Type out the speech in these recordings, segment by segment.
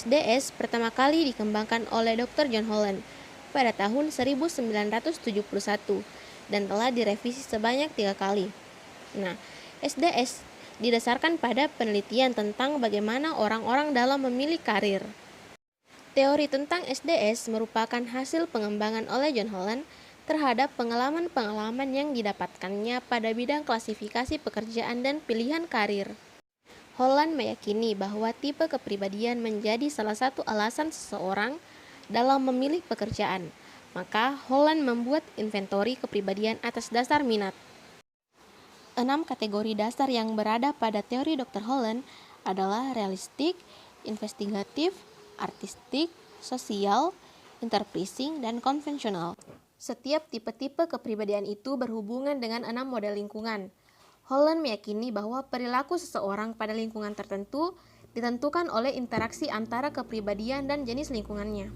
SDS pertama kali dikembangkan oleh Dr. John Holland pada tahun 1971 dan telah direvisi sebanyak 3 kali. Nah, SDS didasarkan pada penelitian tentang bagaimana orang-orang dalam memilih karir. Teori tentang SDS merupakan hasil pengembangan oleh John Holland terhadap pengalaman-pengalaman yang didapatkannya pada bidang klasifikasi pekerjaan dan pilihan karir. Holland meyakini bahwa tipe kepribadian menjadi salah satu alasan seseorang dalam memilih pekerjaan. Maka Holland membuat inventori kepribadian atas dasar minat. 6 kategori dasar yang berada pada teori Dr. Holland adalah realistik, investigatif, artistik, sosial, interprising, dan konvensional. Setiap tipe-tipe kepribadian itu berhubungan dengan 6 model lingkungan. Holland meyakini bahwa perilaku seseorang pada lingkungan tertentu ditentukan oleh interaksi antara kepribadian dan jenis lingkungannya.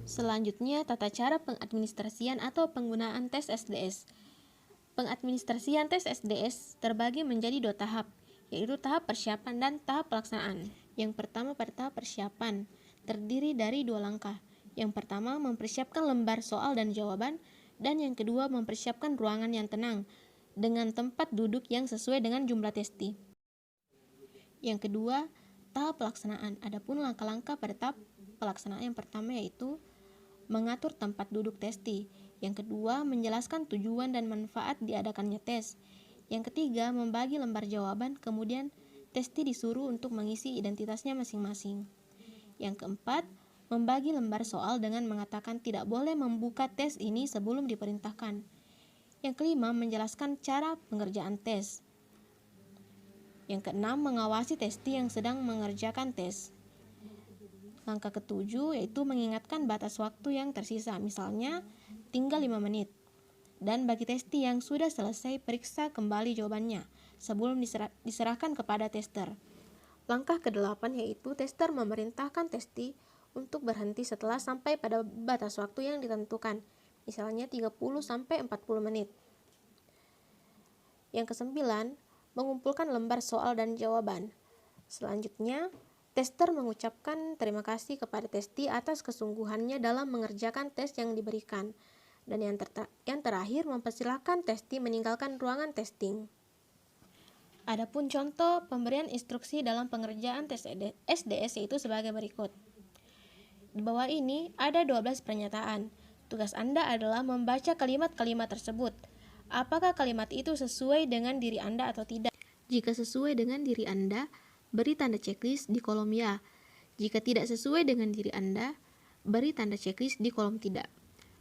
Selanjutnya, tata cara pengadministrasian atau penggunaan tes SDS. Pengadministrasian tes SDS terbagi menjadi 2 tahap, yaitu tahap persiapan dan tahap pelaksanaan. Yang pertama pada tahap persiapan, terdiri dari 2 langkah. Yang pertama mempersiapkan lembar soal dan jawaban, dan yang kedua mempersiapkan ruangan yang tenang, dengan tempat duduk yang sesuai dengan jumlah testi. Yang kedua, tahap pelaksanaan. Adapun langkah-langkah pada tahap pelaksanaan yang pertama yaitu mengatur tempat duduk testi. Yang kedua, menjelaskan tujuan dan manfaat diadakannya tes. Yang ketiga, membagi lembar jawaban, kemudian testi disuruh untuk mengisi identitasnya masing-masing. Yang keempat, membagi lembar soal dengan mengatakan tidak boleh membuka tes ini sebelum diperintahkan. Yang kelima, menjelaskan cara pengerjaan tes. Yang keenam, mengawasi testi yang sedang mengerjakan tes. Langkah ketujuh yaitu mengingatkan batas waktu yang tersisa, misalnya tinggal 5 menit. Dan bagi testi yang sudah selesai, periksa kembali jawabannya sebelum diserahkan kepada tester. Langkah ke-8 yaitu tester memerintahkan testi untuk berhenti setelah sampai pada batas waktu yang ditentukan, misalnya 30-40 menit. Yang ke-9, mengumpulkan lembar soal dan jawaban. Selanjutnya, tester mengucapkan terima kasih kepada testi atas kesungguhannya dalam mengerjakan tes yang diberikan. Dan yang terakhir, mempersilahkan testi meninggalkan ruangan testing. Adapun contoh pemberian instruksi dalam pengerjaan tes SDS yaitu sebagai berikut. Di bawah ini ada 12 pernyataan. Tugas Anda adalah membaca kalimat-kalimat tersebut. Apakah kalimat itu sesuai dengan diri Anda atau tidak? Jika sesuai dengan diri Anda, beri tanda checklist di kolom ya. Jika tidak sesuai dengan diri Anda, beri tanda checklist di kolom tidak.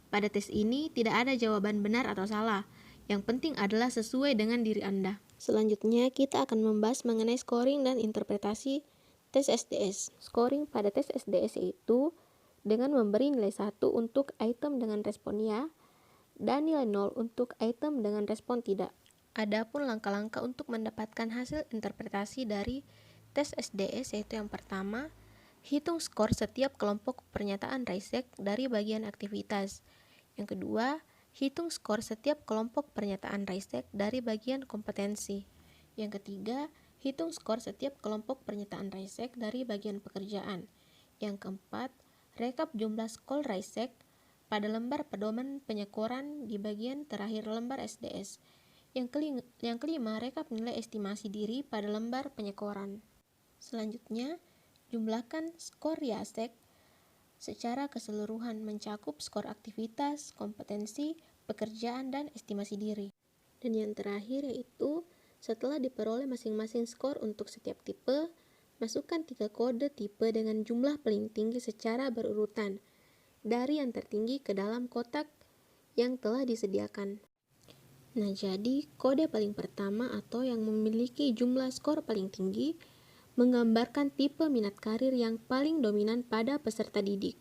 Pada tes ini tidak ada jawaban benar atau salah. Yang penting adalah sesuai dengan diri Anda. Selanjutnya, kita akan membahas mengenai scoring dan interpretasi tes SDS. Scoring pada tes SDS itu dengan memberi nilai 1 untuk item dengan respon ya, dan nilai 0 untuk item dengan respon tidak. Adapun langkah-langkah untuk mendapatkan hasil interpretasi dari tes SDS yaitu yang pertama, hitung skor setiap kelompok pernyataan Rayseck dari bagian aktivitas. Yang kedua, hitung skor setiap kelompok pernyataan Rayseck dari bagian kompetensi. Yang ketiga, hitung skor setiap kelompok pernyataan Rayseck dari bagian pekerjaan. Yang keempat, rekap jumlah skor Rayseck pada lembar pedoman penyekoran di bagian terakhir lembar SDS. Yang kelima, rekap nilai estimasi diri pada lembar penyekoran. Selanjutnya, jumlahkan skor Rayseck secara keseluruhan mencakup skor aktivitas, kompetensi, pekerjaan, dan estimasi diri. Dan yang terakhir yaitu setelah diperoleh masing-masing skor untuk setiap tipe, masukkan 3 kode tipe dengan jumlah paling tinggi secara berurutan dari yang tertinggi ke dalam kotak yang telah disediakan. Nah, jadi kode paling pertama atau yang memiliki jumlah skor paling tinggi menggambarkan tipe minat karir yang paling dominan pada peserta didik.